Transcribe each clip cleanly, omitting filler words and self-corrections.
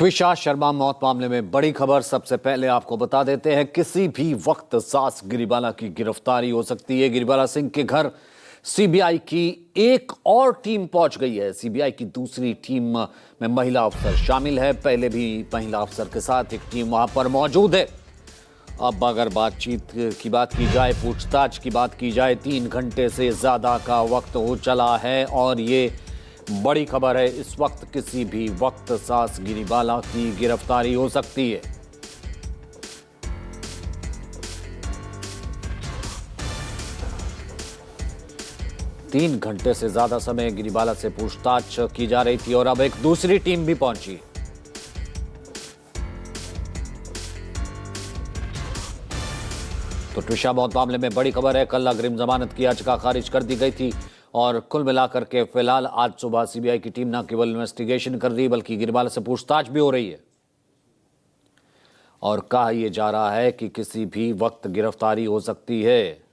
ट्विशा शर्मा मौत मामले में बड़ी खबर। सबसे पहले आपको बता देते हैं, किसी भी वक्त सास गिरिबाला की गिरफ्तारी हो सकती है। गिरिबाला सिंह के घर सीबीआई की एक और टीम पहुंच गई है। सीबीआई की दूसरी टीम में महिला अफसर शामिल है। पहले भी महिला अफसर के साथ एक टीम वहां पर मौजूद है। अब अगर बातचीत की बात की जाए, पूछताछ की बात की जाए, 3 घंटे से ज्यादा का वक्त हो चला है और ये बड़ी खबर है। इस वक्त किसी भी वक्त सास गिरिबाला की गिरफ्तारी हो सकती है। तीन घंटे से ज्यादा समय गिरिबाला से पूछताछ की जा रही थी और अब एक दूसरी टीम भी पहुंची। तो ट्विशा मौत मामले में बड़ी खबर है। कल अग्रिम जमानत की याचिका खारिज कर दी गई थी और कुल मिलाकर के फिलहाल आज सुबह सीबीआई की टीम न केवल इन्वेस्टिगेशन कर रही बल्कि गिरिबाला से पूछताछ भी हो रही है और कहा यह जा रहा है कि किसी भी वक्त गिरफ्तारी हो सकती है।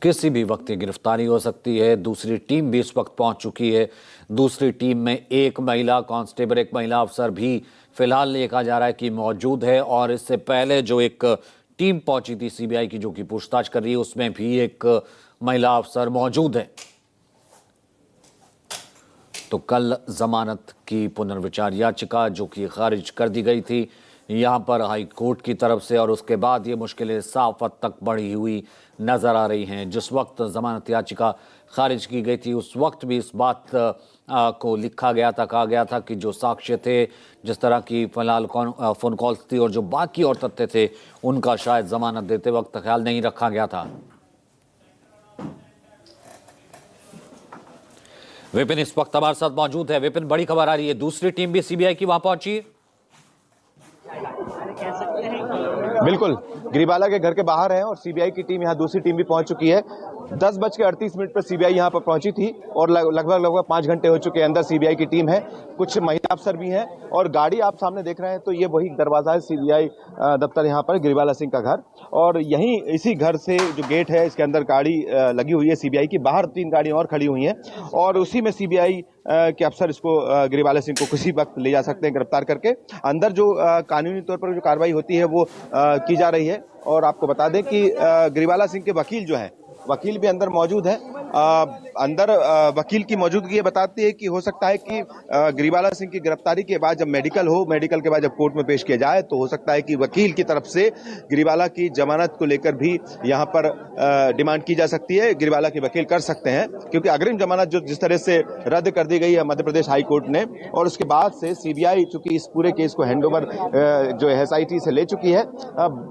किसी भी वक्त ये गिरफ्तारी हो सकती है। दूसरी टीम भी इस वक्त पहुंच चुकी है। दूसरी टीम में एक महिला कांस्टेबल, एक महिला अफसर भी फिलहाल ये कहा जा रहा है कि मौजूद है और इससे पहले जो एक टीम पहुंची थी सीबीआई की जो कि पूछताछ कर रही है, उसमें भी एक महिला अफसर मौजूद है। तो कल जमानत की पुनर्विचार याचिका जो कि खारिज कर दी गई थी यहां पर हाई कोर्ट की तरफ से, और उसके बाद ये मुश्किलें साफ हद तक बढ़ी हुई नजर आ रही हैं। जिस वक्त जमानत याचिका खारिज की गई थी उस वक्त भी इस बात को लिखा गया था, कहा गया था कि जो साक्ष्य थे, जिस तरह की फिलहाल फोन कॉल्स थी और जो बाकी और तथ्य थे, उनका शायद जमानत देते वक्त ख्याल नहीं रखा गया था। विपिन इस वक्त हमारे साथ मौजूद है। विपिन, बड़ी खबर आ रही है, दूसरी टीम भी सीबीआई की वहां पहुंची है। बिल्कुल, गिरिबाला के घर के बाहर है और सीबीआई की टीम यहाँ दूसरी टीम भी पहुंच चुकी है। 10:38 पर सीबीआई यहाँ पर पहुंची थी और लगभग 5 घंटे हो चुके हैं। अंदर सीबीआई की टीम है, कुछ महिला अफसर भी हैं और गाड़ी आप सामने देख रहे हैं तो ये वही दरवाजा है सीबीआई दफ्तर यहाँ पर गिरिबाला सिंह का घर। और यहीं इसी घर से जो गेट है इसके अंदर गाड़ी लगी हुई है सीबीआई की। बाहर 3 गाड़ियां और खड़ी हुई हैं और उसी में सीबीआई के अफसर इसको गिरिबाला सिंह को किसी वक्त ले जा सकते हैं गिरफ्तार करके। अंदर जो कानूनी तौर पर जो कार्रवाई होती है वो की जा रही है। और आपको बता दें कि गिरिबाला सिंह के वकील जो हैं, वकील भी अंदर मौजूद है। अंदर वकील की मौजूदगी ये बताती है कि हो सकता है कि गिरिबाला सिंह की गिरफ्तारी के बाद जब मेडिकल के बाद जब कोर्ट में पेश किया जाए तो हो सकता है कि वकील की तरफ से गिरिबाला की जमानत को लेकर भी यहाँ पर डिमांड की जा सकती है। गिरिबाला के वकील कर सकते हैं क्योंकि अग्रिम जमानत जो जिस तरह से रद्द कर दी गई है मध्य प्रदेश हाई कोर्ट ने, और उसके बाद से सीबीआई चूंकि इस पूरे केस को हैंडओवर जो एसआईटी से ले चुकी है,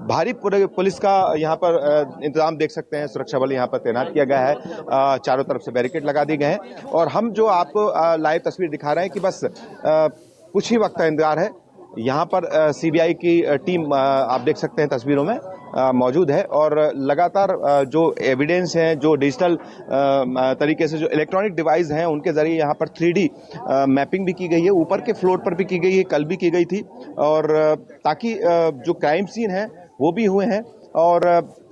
भारी पुलिस का यहाँ पर इंतजाम देख सकते हैं। सुरक्षा बल यहाँ पर तैनात किया गया है, चारों तरफ से बैरिकेड लगा दिए गए हैं और हम जो आपको लाइव तस्वीर दिखा रहे हैं कि बस कुछ ही वक्त का इंतजार है। यहाँ पर सीबीआई की टीम आप देख सकते हैं तस्वीरों में मौजूद है और लगातार जो एविडेंस हैं, जो डिजिटल तरीके से जो इलेक्ट्रॉनिक डिवाइस हैं उनके जरिए यहाँ पर 3D मैपिंग भी की गई है। ऊपर के फ्लोर पर भी की गई है, कल भी की गई थी, और ताकि जो क्राइम सीन है वो भी हुए हैं। और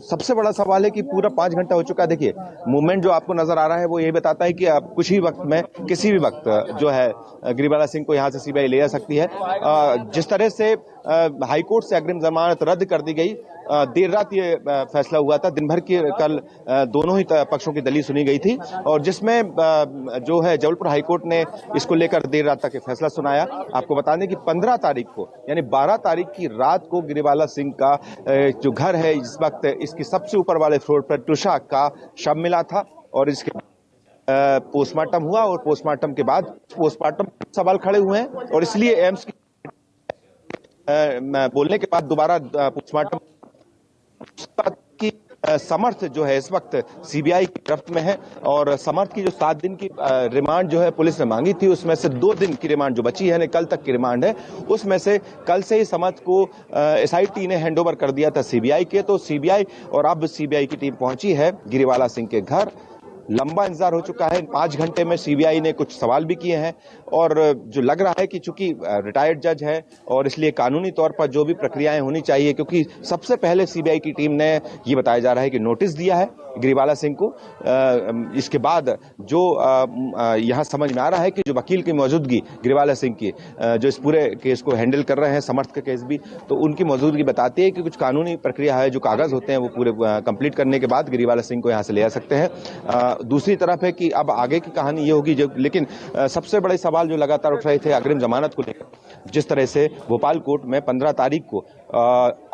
सबसे बड़ा सवाल है कि पूरा 5 घंटा हो चुका है। देखिए मूवमेंट जो आपको नजर आ रहा है वो ये बताता है कि अब कुछ ही वक्त में किसी भी वक्त जो है गिरिबाला सिंह को यहाँ से सीबीआई ले जा सकती है। जिस तरह से हाईकोर्ट से अग्रिम जमानत रद्द कर दी गई, देर रात ये फैसला हुआ था। दिन भर की कल दोनों ही पक्षों की दलील सुनी गई थी और जिसमें जो है जबलपुर हाईकोर्ट ने इसको लेकर देर रात तक फैसला सुनाया। आपको बता दें कि 15 तारीख को यानी 12 तारीख की रात को गिरिबाला सिंह का जो घर है इस वक्त इसकी सबसे ऊपर वाले फ्लोर पर ट्विशा का शव मिला था और इसके पोस्टमार्टम हुआ और पोस्टमार्टम के बाद सवाल खड़े हुए हैं और इसलिए एम्स बोलने के बाद दोबारा पोस्टमार्टम की समर्थ जो है इस वक्त सीबीआई की गिरफ्त में है। और समर्थ की जो 7 दिन की रिमांड जो है पुलिस ने मांगी थी उसमें से 2 दिन की रिमांड जो बची है, कल तक की रिमांड है, उसमें से कल से ही समर्थ को एसआईटी ने हैंडओवर कर दिया था सीबीआई के। तो सीबीआई और अब सीबीआई की टीम पहुंची है गिरिबाला सिंह के घर। लंबा इंतजार हो चुका है। 5 घंटे में सीबीआई ने कुछ सवाल भी किए हैं और जो लग रहा है कि चूंकि रिटायर्ड जज है और इसलिए कानूनी तौर पर जो भी प्रक्रियाएं होनी चाहिए, क्योंकि सबसे पहले सीबीआई की टीम ने ये बताया जा रहा है कि नोटिस दिया है, गिरिबाला सिंह को। इसके बाद जो यहाँ समझ में आ रहा है कि जो वकील की मौजूदगी गिरिबाला सिंह की, जो इस पूरे केस को हैंडल कर रहे हैं, समर्थ का केस भी, तो उनकी मौजूदगी बताती है कि कुछ कानूनी प्रक्रिया है, जो कागज होते हैं वो पूरे कंप्लीट करने के बाद गिरिबाला सिंह को यहाँ से ले आ सकते हैं। दूसरी तरफ है कि अब आगे की कहानी ये होगी, जो लेकिन सबसे बड़े सवाल जो लगातार उठ रहे थे अग्रिम जमानत को लेकर, जिस तरह से भोपाल कोर्ट में 15 तारीख को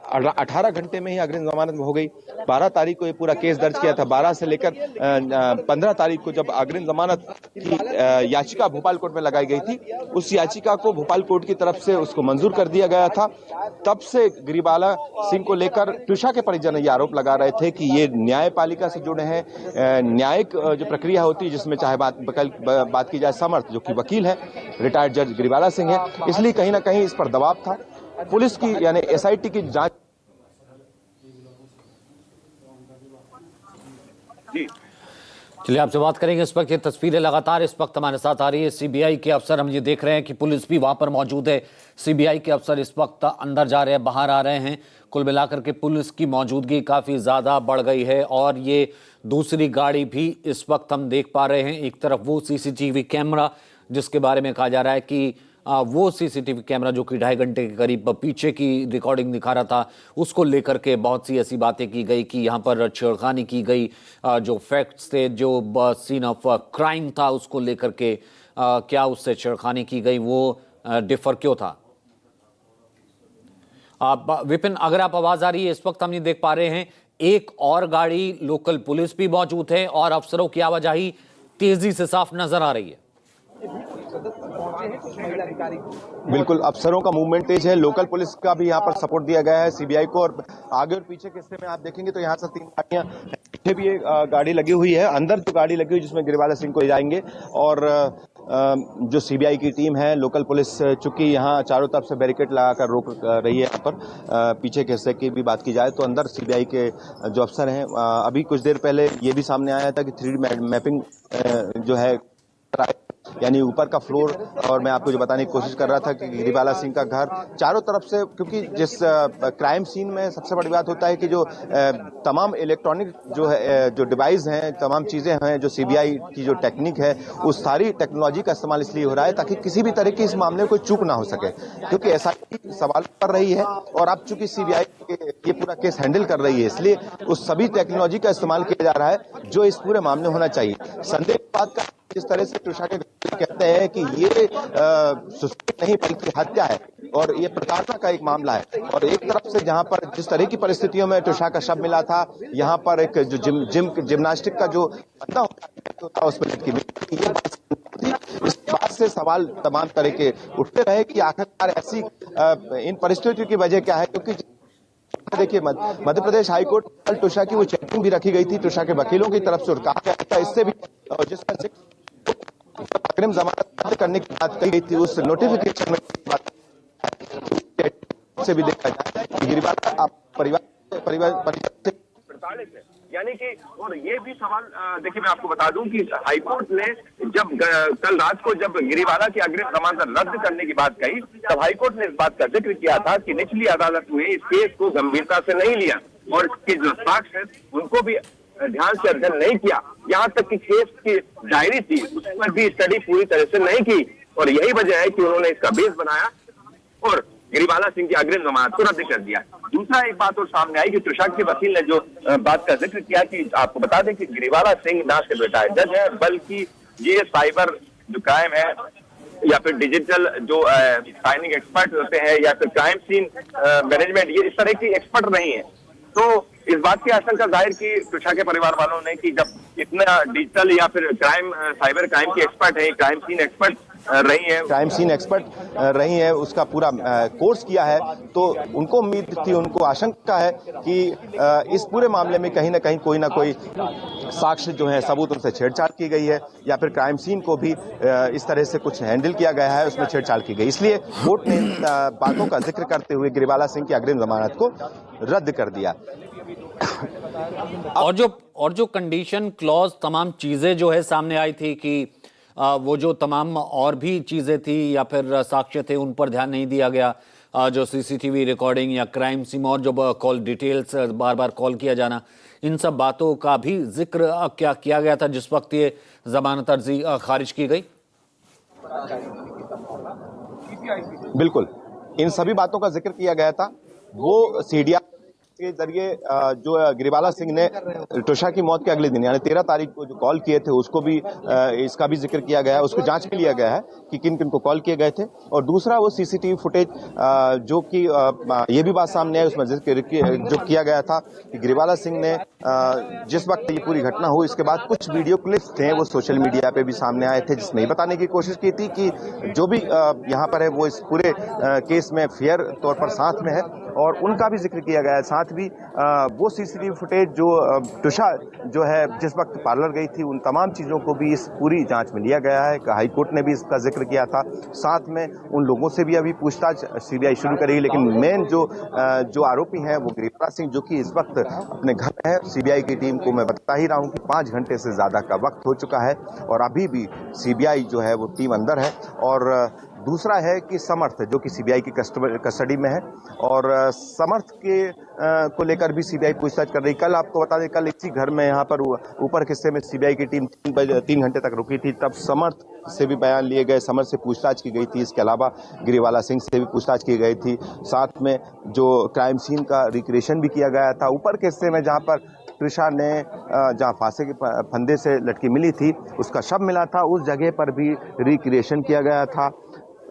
18 घंटे में ही अग्रिम जमानत हो गई। 12 तारीख को ये पूरा केस दर्ज किया था। 12 से लेकर 15 तारीख को जब अग्रिम जमानत की याचिका भोपाल कोर्ट में लगाई गई थी, उस याचिका को भोपाल कोर्ट की तरफ से उसको मंजूर कर दिया गया था। तब से गिरिबाला सिंह को लेकर ट्रिशा के परिजन ये आरोप लगा रहे थे कि ये न्यायपालिका से जुड़े हैं। न्यायिक जो प्रक्रिया होती है, जिसमें चाहे बात की जाए समर्थ, जो कि वकील है, रिटायर्ड जज गिरिबाला सिंह है, इसलिए कहीं ना कहीं इस पर दबाव था। पुलिस की यानी एसआईटी की जांच। चलिए आपसे बात करेंगे। इस वक्त ये तस्वीरें लगातार इस वक्त हमारे साथ आ रही है। सीबीआई के अफसर, हम ये देख रहे हैं कि पुलिस भी वहां पर मौजूद है। सीबीआई के अफसर इस वक्त अंदर जा रहे हैं, बाहर आ रहे हैं। कुल मिलाकर के पुलिस की मौजूदगी काफी ज्यादा बढ़ गई है। और ये दूसरी गाड़ी भी इस वक्त हम देख पा रहे हैं। एक तरफ वो सीसीटीवी कैमरा जिसके बारे में कहा जा रहा है कि वो सीसीटीवी कैमरा जो कि 2.5 घंटे के करीब पीछे की रिकॉर्डिंग दिखा रहा था, उसको लेकर के बहुत सी ऐसी बातें की गई कि यहाँ पर छेड़खानी की गई। जो फैक्ट्स थे, जो सीन ऑफ क्राइम था, उसको लेकर के क्या उससे छेड़खानी की गई, वो डिफर क्यों था। विपिन, अगर आप आवाज आ रही है, इस वक्त हम ये देख पा रहे हैं एक और गाड़ी लोकल पुलिस भी मौजूद है और अफसरों की आवाजाही तेजी से साफ नजर आ रही है। बिल्कुल, अफसरों का मूवमेंट तेज है। लोकल पुलिस का भी यहाँ पर सपोर्ट दिया गया है सीबीआई को। और आगे और पीछे के हिस्से में आप देखेंगे तो यहाँ से 3 गाड़ियां, पीछे भी एक गाड़ी लगी हुई है, अंदर जो गाड़ी लगी हुई जिसमें गिरिबाला सिंह को ले जाएंगे। और जो सीबीआई की टीम है, लोकल पुलिस, चूंकि यहाँ चारों तरफ से बैरिकेड लगाकर रोक रही है, यहाँ पर पीछे के हिस्से की भी बात की जाए तो अंदर सीबीआई के जो अफसर हैं, अभी कुछ देर पहले ये भी सामने आया था कि 3D मैपिंग जो है, यानी ऊपर का फ्लोर, और मैं आपको जो बताने की कोशिश कर रहा था कि गिरिबाला सिंह का घर चारों तरफ से, क्योंकि जिस क्राइम सीन में सबसे बड़ी बात होता है कि जो तमाम इलेक्ट्रॉनिक जो है, जो डिवाइस हैं, तमाम चीजें हैं, जो सीबीआई की जो टेक्निक है, उस सारी टेक्नोलॉजी का इस्तेमाल इसलिए हो रहा है ताकि किसी भी तरह की इस मामले में कोई चूक ना हो सके, क्योंकि एसआईटी सवाल कर रही है और अब चूंकि सीबीआई ये पूरा केस हैंडल कर रही है, इसलिए उस सभी टेक्नोलॉजी का इस्तेमाल किया जा रहा है जो इस पूरे मामले होना चाहिए। संदेह बात का जिस तरह से ट्रिशा के कहते हैं कि ये सुसाइड नहीं बल्कि हत्या है और ये प्रताड़ना का एक मामला है। और एक तरफ से जहां पर जिस तरह की परिस्थितियों में ट्रिशा का शव मिला था, यहाँ पर एक जो जिम्नास्टिक का जो बंदा होता है उस पर लटकी मिली, इस बात से सवाल तमाम तरह के उठते रहे कि आखिरकार ऐसी इन परिस्थितियों की वजह क्या है। क्योंकि देखिए, मध्य प्रदेश हाईकोर्ट कल ट्रिशा की वो चेकिंग भी रखी गई थी ट्रिशा के वकीलों की तरफ से, और कहा गया था इससे भी जिसमें अग्रिम जमानत करने की बात कही गई थी, उस नोटिफिकेशन में से भी देखा जाए कि गिरिबाला परिवार से प्रताड़ित है, यानी कि, और ये भी सवाल देखिए, मैं आपको बता दूं कि हाईकोर्ट ने जब कल रात को जब गिरिबाला की अग्रिम जमानत रद्द करने की बात कही, तब हाईकोर्ट ने इस बात का जिक्र किया था कि निचली अदालत ने इस केस को गंभीरता से नहीं लिया और इसके जो साक्ष्य है उनको भी ध्यान से अध्ययन नहीं किया। यहाँ तक कि केस की डायरी थी उस पर भी स्टडी पूरी तरह से नहीं की, और यही वजह है कि उन्होंने इसका बेस बनाया और गिरिबाला सिंह की अग्रिम जमानत को रद्द कर दिया। दूसरा एक बात और सामने आई कि ट्रिशा के वकील ने जो बात का जिक्र किया कि आपको बता दें कि गिरिबाला सिंह ना सिर्फ रिटायर्ड जज है, बल्कि ये साइबर जो क्राइम है या फिर डिजिटल जो साइनिंग एक्सपर्ट होते हैं या फिर क्राइम सीन मैनेजमेंट, ये इस तरह की एक्सपर्ट नहीं है। तो इस बात की आशंका जाहिर की ट्रिशा के परिवार वालों ने कि जब इतना डिजिटल या फिर क्राइम साइबर क्राइम की एक्सपर्ट है, क्राइम सीन एक्सपर्ट रही है, उसका पूरा कोर्स किया है, तो उनको उम्मीद थी, उनको आशंका है कि इस पूरे मामले में कहीं ना कहीं कोई ना कोई साक्ष्य जो है, सबूत, उनसे छेड़छाड़ की गई है या फिर क्राइम सीन को भी इस तरह से कुछ हैंडल किया गया है, उसमें छेड़छाड़ की गई। इसलिए कोर्ट ने बातों का जिक्र करते हुए गिरिबाला सिंह की अग्रिम जमानत को रद्द कर दिया। और जो कंडीशन क्लॉज, तमाम चीजें जो है सामने आई थी कि वो जो तमाम और भी चीजें थी या फिर साक्ष्य थे, उन पर ध्यान नहीं दिया गया। जो सीसीटीवी रिकॉर्डिंग या क्राइम सीन और जो कॉल डिटेल्स बार बार कॉल किया जाना, इन सब बातों का भी जिक्र क्या किया गया था जिस वक्त ये जमानत अर्जी खारिज की गई? बिल्कुल, इन सभी बातों का जिक्र किया गया था। वो सीडीआई के जरिए जो गिरिबाला सिंह ने तुषार की मौत के अगले दिन यानी 13 तारीख को जो कॉल किए थे उसको भी इसका भी जिक्र किया गया है, उसको जांच में लिया गया है कि किन किन को कॉल किए गए थे। और दूसरा वो सीसीटीवी फुटेज जो कि ये भी बात सामने आई, उसमें जिक्र जो किया गया था कि गिरिबाला सिंह ने जिस वक्त ये पूरी घटना हुई इसके बाद कुछ वीडियो क्लिप्स थे वो सोशल मीडिया पे भी सामने आए थे, जिसमें बताने की कोशिश की थी कि जो भी यहाँ पर है वो इस पूरे केस में फेयर तौर पर साथ में है, और उनका भी जिक्र किया गया है। साथ भी वो सीसीटीवी फुटेज जो तुषार जो है जिस वक्त पार्लर गई थी उन तमाम चीज़ों को भी इस पूरी जांच में लिया गया है। हाई कोर्ट ने भी इसका जिक्र किया था। साथ में उन लोगों से भी अभी पूछताछ सीबीआई शुरू करेगी, लेकिन मेन जो आरोपी हैं वो गिरिबाला सिंह, जो कि इस वक्त अपने घर में है। सीबीआई की टीम को मैं बता ही रहा हूँ कि 5 घंटे से ज़्यादा का वक्त हो चुका है और अभी भी सीबीआई जो है वो टीम अंदर है। और दूसरा है कि समर्थ जो कि सीबीआई की कस्टडी में है, और समर्थ के को लेकर भी सीबीआई पूछताछ कर रही। कल आपको बता दें, कल इसी घर में यहाँ पर ऊपर हिस्से में सीबीआई की टीम 3 घंटे तक रुकी थी, तब समर्थ से भी बयान लिए गए, समर्थ से पूछताछ की गई थी। इसके अलावा गिरिबाला सिंह से भी पूछताछ की गई थी। साथ में जो क्राइम सीन का रिक्रिएशन भी किया गया था, ऊपर के हिस्से में जहाँ पर त्रिशा ने जहाँ फांसी के फंदे से लटकी मिली थी उसका शव मिला था, उस जगह पर भी रिक्रिएशन किया गया था।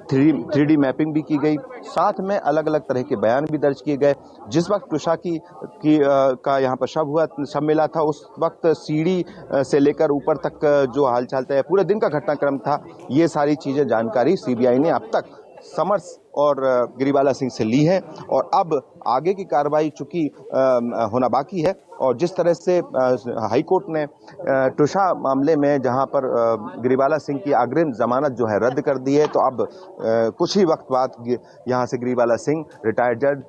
3D मैपिंग भी की गई। साथ में अलग अलग तरह के बयान भी दर्ज किए गए। जिस वक्त तुषा का यहाँ पर शव मिला था उस वक्त सीढ़ी से लेकर ऊपर तक जो हालचाल था, पूरे दिन का घटनाक्रम था, ये सारी चीजें जानकारी सीबीआई ने अब तक समर्थ और गिरिबाला सिंह से ली है। और अब आगे की कार्रवाई चूंकि होना बाकी है, और जिस तरह से हाई कोर्ट ने तुषा मामले में जहां पर गिरिबाला सिंह की अग्रिम जमानत जो है रद्द कर दी है, तो अब कुछ ही वक्त बाद यहां से गिरिबाला सिंह रिटायर्ड जज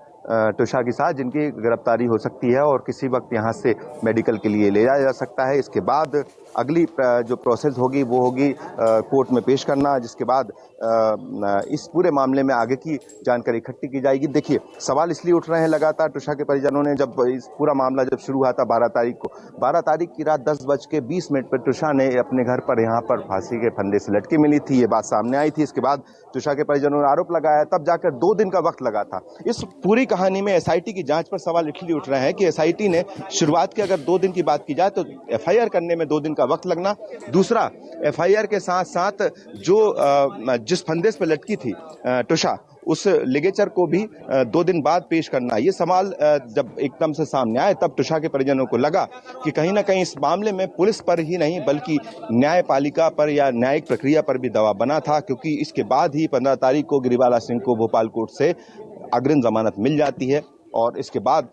तुषा के साथ जिनकी गिरफ्तारी हो सकती है और किसी वक्त यहां से मेडिकल के लिए ले जाया जा सकता है। इसके बाद अगली जो प्रोसेस होगी वो होगी कोर्ट में पेश करना, जिसके बाद इस पूरे मामले में आगे की जानकारी इकट्ठी की जाएगी। देखिए, सवाल इसलिए उठ रहे हैं लगातार। तुषा के परिजनों ने जब इस पूरा मामला जब शुरू हुआ था 12 तारीख की रात 10:20 पर तुषा ने अपने घर पर यहाँ पर फांसी के फंदे से लटकी मिली थी, ये बात सामने आई थी। इसके बाद तुषा के परिजनों ने आरोप लगाया, तब जाकर 2 दिन का वक्त लगा था। इस पूरी कहानी में एसआईटी की जांच पर सवाल इसलिए उठ रहे हैं कि एसआईटी ने शुरुआत की, अगर 2 दिन की बात की जाए तो एफआईआर करने में 2 दिन का वक्त लगना, दूसरा एफआईआर के साथ साथ जो जिस फंदे पर लटकी थी तुषा, उस लिगेचर को भी 2 दिन बाद पेश करना। ये सवाल जब एकदम से सामने आए तब तुषा के परिजनों को लगा कि कहीं ना कहीं इस मामले में पुलिस पर ही नहीं बल्कि न्यायपालिका पर या न्यायिक प्रक्रिया पर भी दबाव बना था, क्योंकि इसके बाद ही 15 तारीख को गिरिबाला सिंह को भोपाल कोर्ट से अग्रिम जमानत मिल जाती है और इसके बाद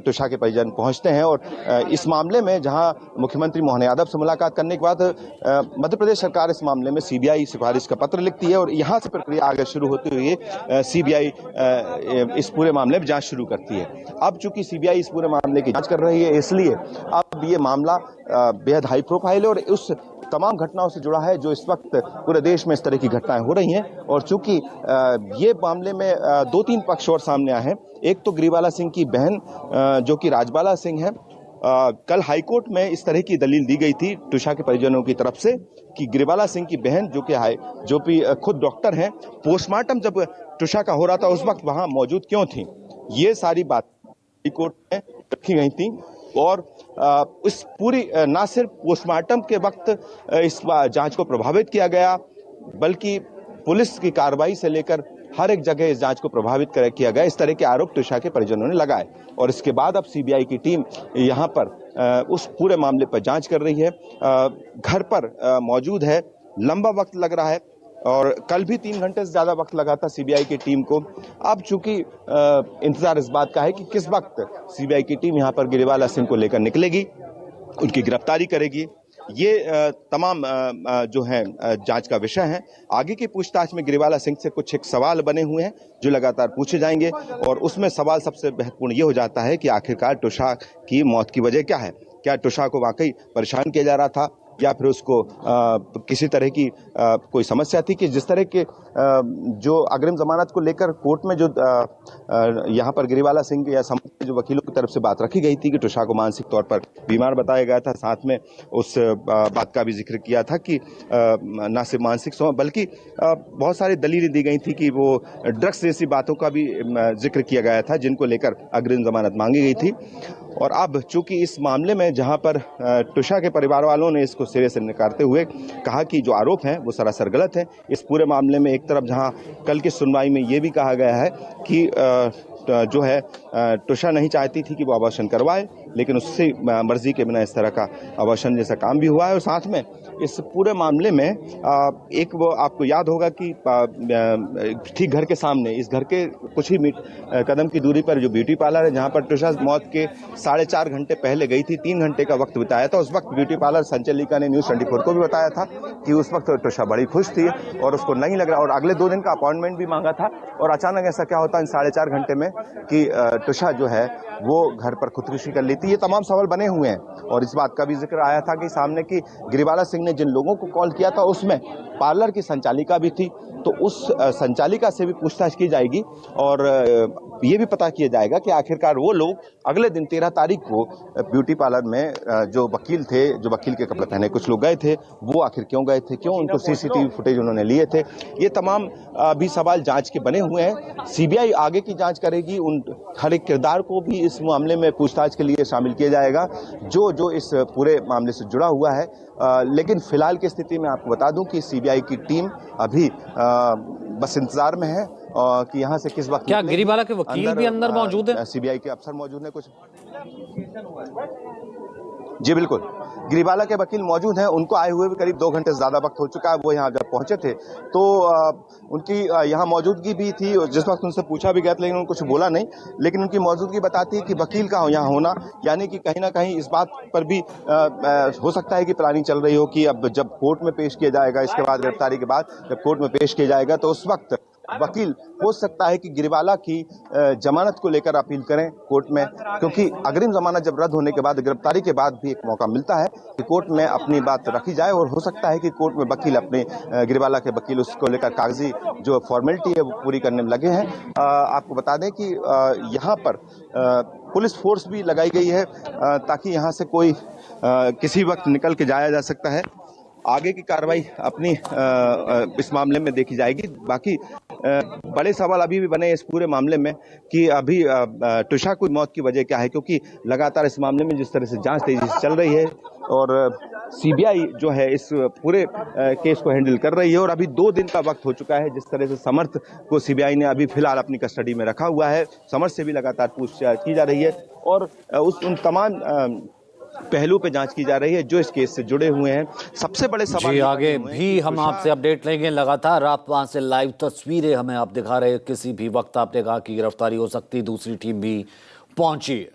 तुषा के परिजन पहुंचते हैं। और इस मामले में जहां मुख्यमंत्री मोहन यादव से मुलाकात करने के बाद मध्य प्रदेश सरकार इस मामले में सीबीआई सिफारिश का पत्र लिखती है और यहां से प्रक्रिया आगे शुरू होते हुए सीबीआई इस पूरे मामले में जांच शुरू करती है। अब चूंकि सीबीआई इस पूरे मामले की जांच कर रही है, इसलिए अब ये मामला बेहद हाई प्रोफाइल है और उस तमाम घटनाओं से जुड़ा है जो इस वक्त पूरे देश में इस तरह की घटनाएं हो रही हैं। और चूंकि ये मामले में 2-3 पक्ष और सामने आए हैं। एक तो गिरिबाला सिंह की बहन जो कि राजबाला सिंह है, कल हाईकोर्ट में इस तरह की दलील दी गई थी तुषा के परिजनों की तरफ से कि गिरिबाला सिंह की बहन जो कि खुद डॉक्टर हैं, पोस्टमार्टम जब तुषा का हो रहा था उस वक्त वहां मौजूद क्यों थी, ये सारी बात हाईकोर्ट में रखी गई थी। और इस पूरी ना सिर्फ पोस्टमार्टम के वक्त इस जांच को प्रभावित किया गया, बल्कि पुलिस की कार्रवाई से लेकर हर एक जगह इस जांच को प्रभावित किया गया। इस तरह के आरोप तुषा के परिजनों ने लगाए और इसके बाद अब सीबीआई की टीम यहां पर उस पूरे मामले पर जांच कर रही है, घर पर मौजूद है। लंबा वक्त लग रहा है और कल भी 3 घंटे से ज्यादा वक्त लगा था सीबीआई की टीम को। अब चूंकि इंतजार इस बात का है कि किस वक्त सीबीआई की टीम यहां पर गिरिबाला सिंह को लेकर निकलेगी, उनकी गिरफ्तारी करेगी। ये तमाम जो है जांच का विषय है। आगे की पूछताछ में गिरिबाला सिंह से कुछ एक सवाल बने हुए हैं जो लगातार पूछे जाएंगे और उसमें सवाल सबसे महत्वपूर्ण ये हो जाता है कि आखिरकार तुषा की मौत की वजह क्या है। क्या तुषा को वाकई परेशान किया जा रहा था या फिर उसको किसी तरह की कोई समस्या थी कि जिस तरह के जो अग्रिम जमानत को लेकर कोर्ट में जो यहाँ पर गिरिबाला सिंह या समूह के जो वकीलों की तरफ से बात रखी गई थी कि तुषार को मानसिक तौर पर बीमार बताया गया था, साथ में उस बात का भी जिक्र किया था कि न सिर्फ मानसिक बल्कि बहुत सारी दलीलें दी गई थी कि वो ड्रग्स जैसी बातों का भी जिक्र किया गया था जिनको लेकर अग्रिम जमानत मांगी गई थी। और अब चूंकि इस मामले में जहां पर तुषार के परिवार वालों ने इसको सिरे से नकारते हुए कहा कि जो आरोप हैं वो सरासर गलत है, इस पूरे मामले में एक तरफ जहां कल की सुनवाई में ये भी कहा गया है कि जो है तुषार नहीं चाहती थी कि वो अबॉर्शन करवाए, लेकिन उससे मर्जी के बिना इस तरह का अबॉर्शन जैसा काम भी हुआ है। और साथ में इस पूरे मामले में एक वो आपको याद होगा कि ठीक घर के सामने इस घर के कुछ ही कदम की दूरी पर जो ब्यूटी पार्लर है जहां पर तुषार मौत के 4.5 घंटे पहले गई थी, 3 घंटे का वक्त बिताया था। उस वक्त ब्यूटी पार्लर संचालिका ने न्यूज़ 24 को भी बताया था कि उस वक्त तुषार बड़ी खुश थी और उसको नहीं लग रहा, और अगले 2 दिन का अपॉइंटमेंट भी मांगा था। और अचानक ऐसा क्या होता है इन 4.5 घंटे में कि तुषार जो है वो घर पर खुदकुशी कर लेती। ये तमाम सवाल बने हुए हैं और इस बात का भी जिक्र आया था कि सामने की गिरिबाला सिंह ने जिन लोगों को कॉल किया था उसमें पार्लर की संचालिका भी थी, तो उस संचालिका से भी पूछताछ की जाएगी और ये भी पता किया जाएगा कि आखिरकार वो लोग अगले दिन 13 तारीख को ब्यूटी पार्लर में जो वकील थे, जो वकील के कपड़े पहने कुछ लोग गए थे, वो आखिर क्यों गए थे, क्यों उनको सीसीटीवी फुटेज उन्होंने लिए थे। ये तमाम भी सवाल जांच के बने हुए हैं। सीबीआई आगे की जांच करेगी, उन हर एक किरदार को भी इस मामले में पूछताछ के लिए शामिल किया जाएगा जो इस पूरे मामले से जुड़ा हुआ है। लेकिन फिलहाल की स्थिति में आपको बता दूं कि सीबीआई की टीम अभी बस इंतजार में है कि यहाँ से किस वक्त क्या गिरिबाला के वकील भी अंदर मौजूद है? सीबीआई के अफसर मौजूद हैं कुछ। जी बिल्कुल, गिरिबाला के वकील मौजूद हैं। उनको आए हुए भी करीब 2 घंटे से ज्यादा वक्त हो चुका है। वो यहाँ जब पहुंचे थे तो उनकी यहाँ मौजूदगी भी थी। जिस वक्त उनसे पूछा भी गया था लेकिन उन्होंने कुछ बोला नहीं, लेकिन उनकी मौजूदगी बताती है कि वकील का यहाँ होना यानी कि कहीं ना कहीं इस बात पर भी हो सकता है कि प्लानिंग चल रही हो कि अब जब कोर्ट में पेश किया जाएगा, इसके बाद गिरफ्तारी के बाद जब कोर्ट में पेश किया जाएगा तो उस वक्त वकील हो सकता है कि गिरिबाला की जमानत को लेकर अपील करें कोर्ट में, क्योंकि अग्रिम जमानत जब रद्द होने के बाद गिरफ्तारी के बाद भी एक मौका मिलता है कि कोर्ट में अपनी बात रखी जाए। और हो सकता है कि कोर्ट में वकील अपने गिरिबाला के वकील उसको लेकर कागजी जो फॉर्मेलिटी है वो पूरी करने में लगे हैं। आपको बता दें कि यहाँ पर पुलिस फोर्स भी लगाई गई है ताकि यहाँ से कोई किसी वक्त निकल के जाया जा सकता है। आगे की कार्रवाई अपनी इस मामले में देखी जाएगी। बाकी बड़े सवाल अभी भी बने इस पूरे मामले में कि अभी तुषार की मौत की वजह क्या है, क्योंकि लगातार इस मामले में जिस तरह से जांच तेजी से चल रही है और सीबीआई जो है इस पूरे केस को हैंडल कर रही है। और अभी 2 दिन का वक्त हो चुका है जिस तरह से समर्थ को सीबीआई ने अभी फिलहाल अपनी कस्टडी में रखा हुआ है। समर्थ से भी लगातार पूछताछ की जा रही है और उन तमाम पहलू पे जांच की जा रही है जो इस केस से जुड़े हुए हैं। सबसे बड़े सवाल जी, आगे भी हम आपसे अपडेट लेंगे लगातार। आप वहां से लाइव तस्वीरें हमें आप दिखा रहे हैं। किसी भी वक्त आपने कहा कि गिरफ्तारी हो सकती, दूसरी टीम भी पहुंची है।